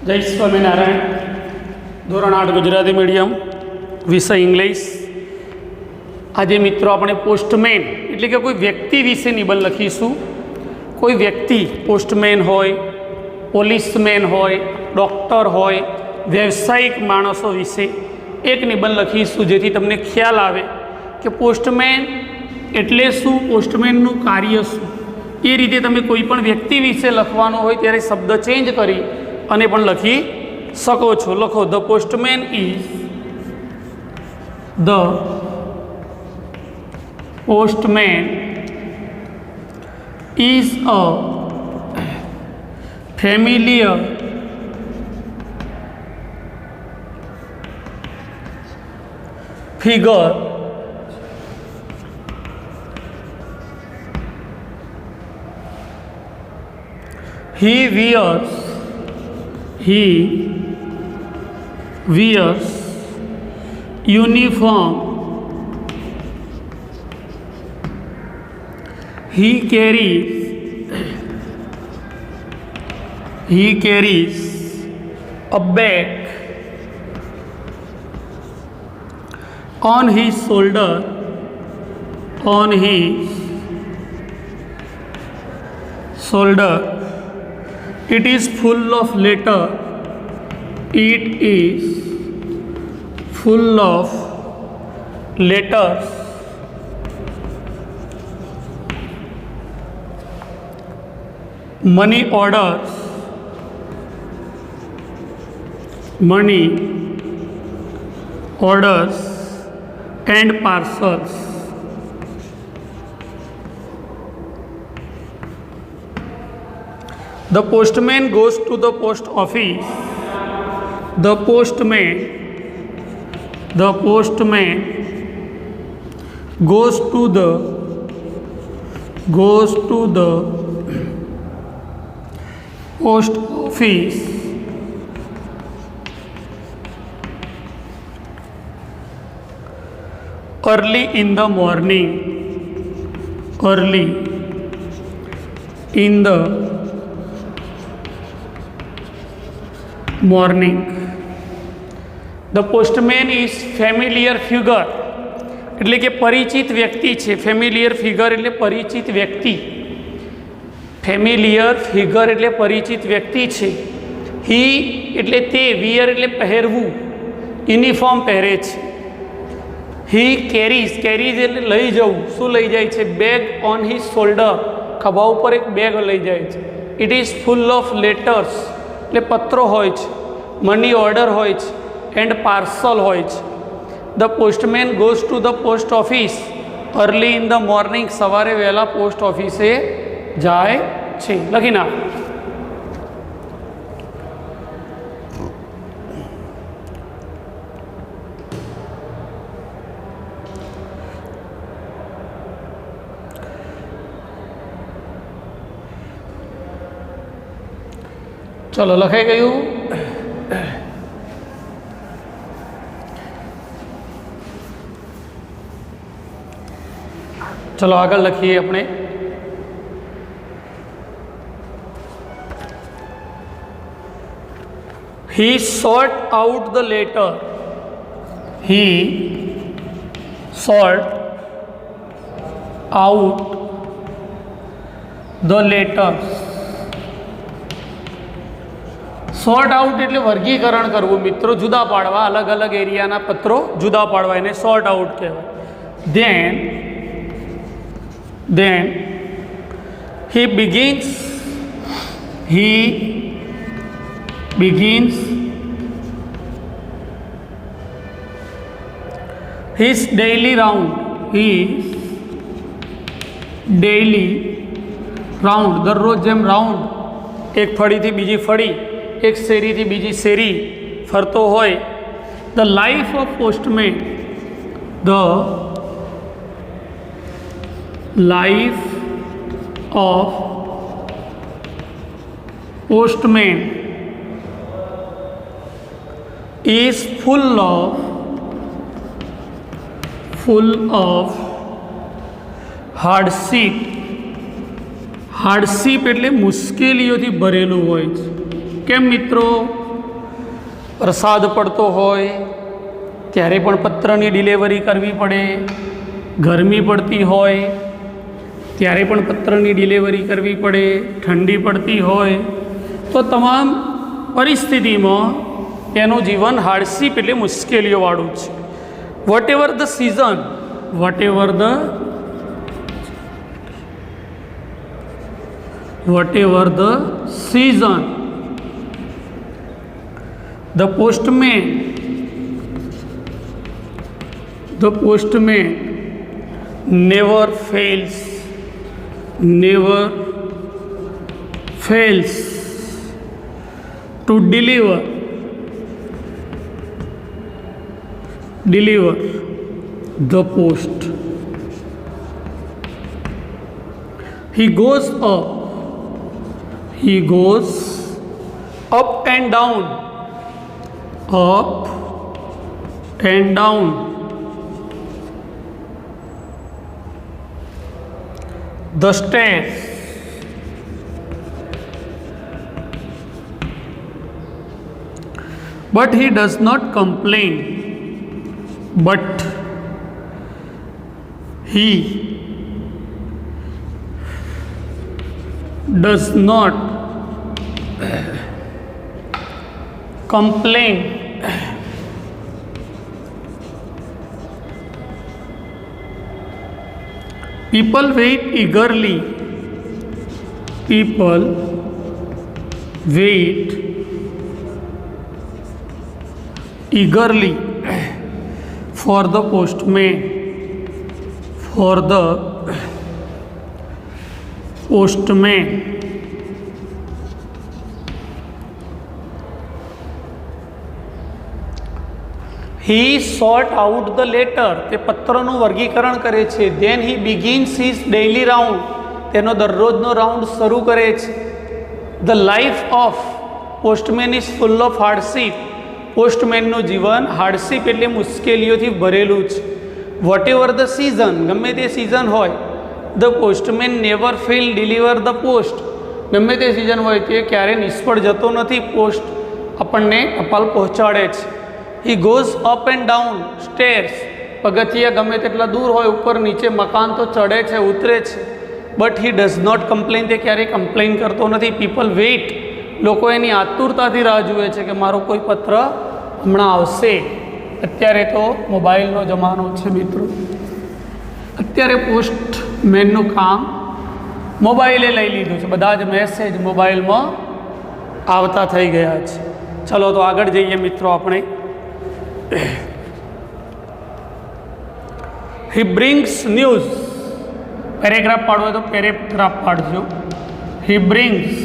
જય સ્વામિનારાયણ. ધોરણ 8 ગુજરાતી મીડિયમ, વિષય ઇંગ્લિશ. આજે મિત્રો આપણે પોસ્ટમેન એટલે કે કોઈ વ્યક્તિ વિશે નિબંધ લખીશું. કોઈ વ્યક્તિ પોસ્ટમેન હોય, પોલીસમેન હોય, ડૉક્ટર હોય, વ્યવસાયિક માણસો વિશે એક નિબંધ લખીશું, જેથી તમને ખ્યાલ આવે કે પોસ્ટમેન એટલે શું, પોસ્ટમેનનું કાર્ય શું. એ રીતે તમે કોઈ પણ વ્યક્તિ વિશે લખવાનો હોય ત્યારે શબ્દ ચેન્જ કરી અને પણ લખી શકો છો. લખો, the postman is a familiar figure he wears uniform. He carries a bag on his shoulder. It is full of letter. It is full of letters. Money orders and parcels. The postman goes to the post office. The postman goes to the post office early in the morning. The postman is familiar figure એટલે કે પરિચિત વ્યક્તિ છે. Familiar figure એટલે પરિચિત વ્યક્તિ. Familiar figure એટલે પરિચિત વ્યક્તિ છે. હી એટલે તે, વિયર એટલે પહેરવું, યુનિફોર્મ પહેરે છે. હી કેરીઝ એટલે લઈ જવું. શું લઈ જાય છે? બેગ ઓન હિઝ શોલ્ડર, ખભા ઉપર એક બેગ લઈ જાય છે. It is full of letters એટલે પત્રો હોય છે. મની ઓર્ડર હોય છે એન્ડ પાર્સલ હોય છે. The postman goes to the post office early in the morning. સવારે વહેલા પોસ્ટ ઓફિસે જાય છે. લખી નાખ. ચલો, લખાઈ ગયું. ચલો આગળ લખીએ આપણે. He sought out the letter. He sought out the letters. Sort out એટલે વર્ગીકરણ કરવું મિત્રો, જુદા પાડવા. અલગ અલગ એરિયાના પત્રો જુદા પાડવા, એને શોર્ટ આઉટ કહેવાય. Then he begins his daily round. દરરોજ જેમ રાઉન્ડ, એક ફળીથી બીજી ફળી, એક શેરીથી બીજી શેરી ફરતો હોય. The life of postman is full of hardship. Hardship એટલે મુશ્કેલીઓથી ભરેલું હોય છે. કેમ મિત્રો? વરસાદ પડતો હોય ત્યારે પણ પત્રની ડિલિવરી કરવી પડે, ગરમી પડતી હોય ત્યારે પણ પત્રની ડિલિવરી કરવી પડે, ઠંડી પડતી હોય તો તમામ પરિસ્થિતિમાં એનું જીવન હાર્ડશીપ એટલે મુશ્કેલીઓવાળું છે. Whatever the season, the postman never fails to deliver the post. He goes up and down the stairs, but he does not complain, People wait eagerly for the postman. He sort out the letter, તે પત્રનું વર્ગીકરણ કરે છે. Then he begins his daily round, તેનો દરરોજનો round શરૂ કરે છે. The life of postman is full of hardship. પોસ્ટમેનનું જીવન hardship એટલે મુશ્કેલીઓથી ભરેલું છે. વોટ એવર ધ સિઝન, ગમે તે સિઝન હોય, the postman never fail deliver the post, ગમે તે સિઝન હોય તે ક્યારે નિષ્ફળ જતો નથી, પોસ્ટ આપણને ટપાલ પહોંચાડે છે. He goes up and down stairs, પગથિયા ગમે તેટલા દૂર હોય, ઉપર નીચે મકાન તો ચડે છે ઉતરે છે. But he does not complain, તે ક્યારેય કમ્પ્લેન કરતો નથી. પીપલ વેઇટ, લોકો એની આતુરતાથી રાહ જુએ છે કે મારો કોઈ પત્ર હમણાં આવશે. અત્યારે તો મોબાઈલનો જમાનો છે મિત્રો, અત્યારે પોસ્ટમેનનું કામ મોબાઈલે લઈ લીધું છે, બધા જ મેસેજ મોબાઈલમાં આવતા થઈ ગયા છે. ચલો તો આગળ જઈએ મિત્રો આપણે. હી બ્રિંગ્સ ન્યૂઝ, પેરેગ્રાફ પાડવો હોય તો પેરેગ્રાફ પાડજો. He brings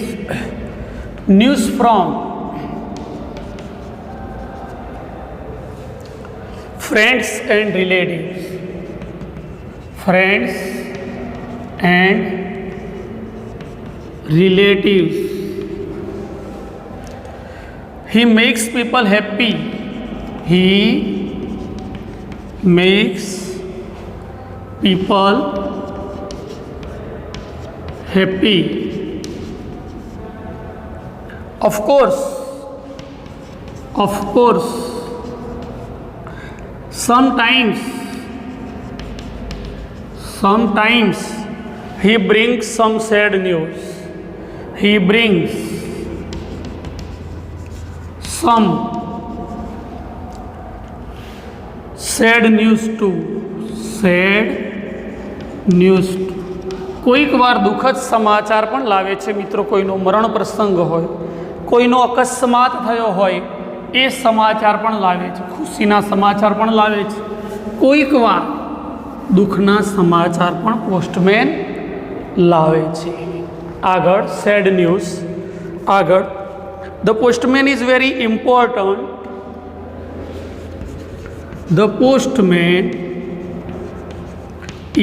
news from friends and relatives. He makes people happy. Of course, sometimes he brings some sad news. He brings some sad news too. કોઈક વાર દુઃખદ સમાચાર પણ લાવે છે મિત્રો. કોઈનો મરણ પ્રસંગ હોય, કોઈનો અકસ્માત થયો હોય, એ સમાચાર પણ લાવે છે. ખુશીના સમાચાર પણ લાવે છે. કોઈક વાર દુઃખના સમાચાર પણ પોસ્ટમેન લાવે છે. આગળ સેડ ન્યૂઝ. આગળ the postman is very important. The postman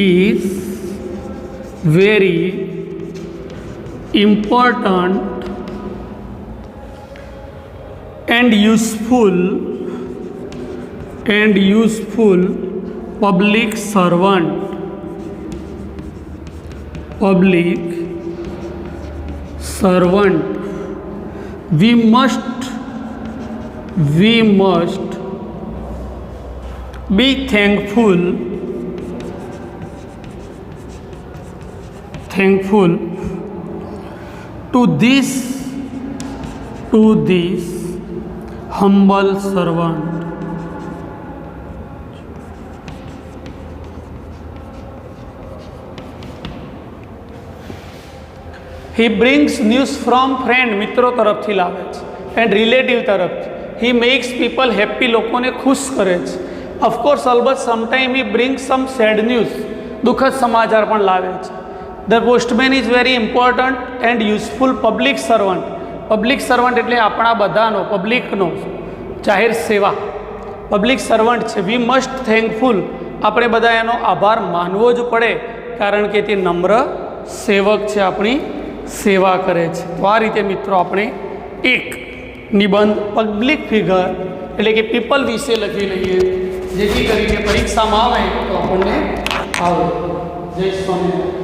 is very important and useful public servant. We must we must be thankful to this humble servant. He brings news from friend, મિત્રો તરફથી લાવે છે, and relative તરફથી. He makes people happy, લોકોને ખુશ કરે છે. Of course અલબત્ત sometime he brings some sad news, દુઃખદ સમાચાર પણ લાવે છે. The postman is very important and useful public servant. Public servant એટલે આપણા બધાનો, પબ્લિકનો, જાહેર સેવા, પબ્લિક સર્વન્ટ છે. વી મસ્ટ થેન્કફુલ, આપણે બધા એનો આભાર માનવો જ પડે, કારણ કે તે નમ્ર સેવક છે, આપણી સેવા કરે છે. તો આ રીતે મિત્રો આપણે એક નિબંધ પબ્લિક ફિગર એટલે કે પીપલ વિશે લખી લઈએ, જેથી કરીને પરીક્ષામાં આવે તો આપણને આવડે. જય સ્વામિનારાયણ.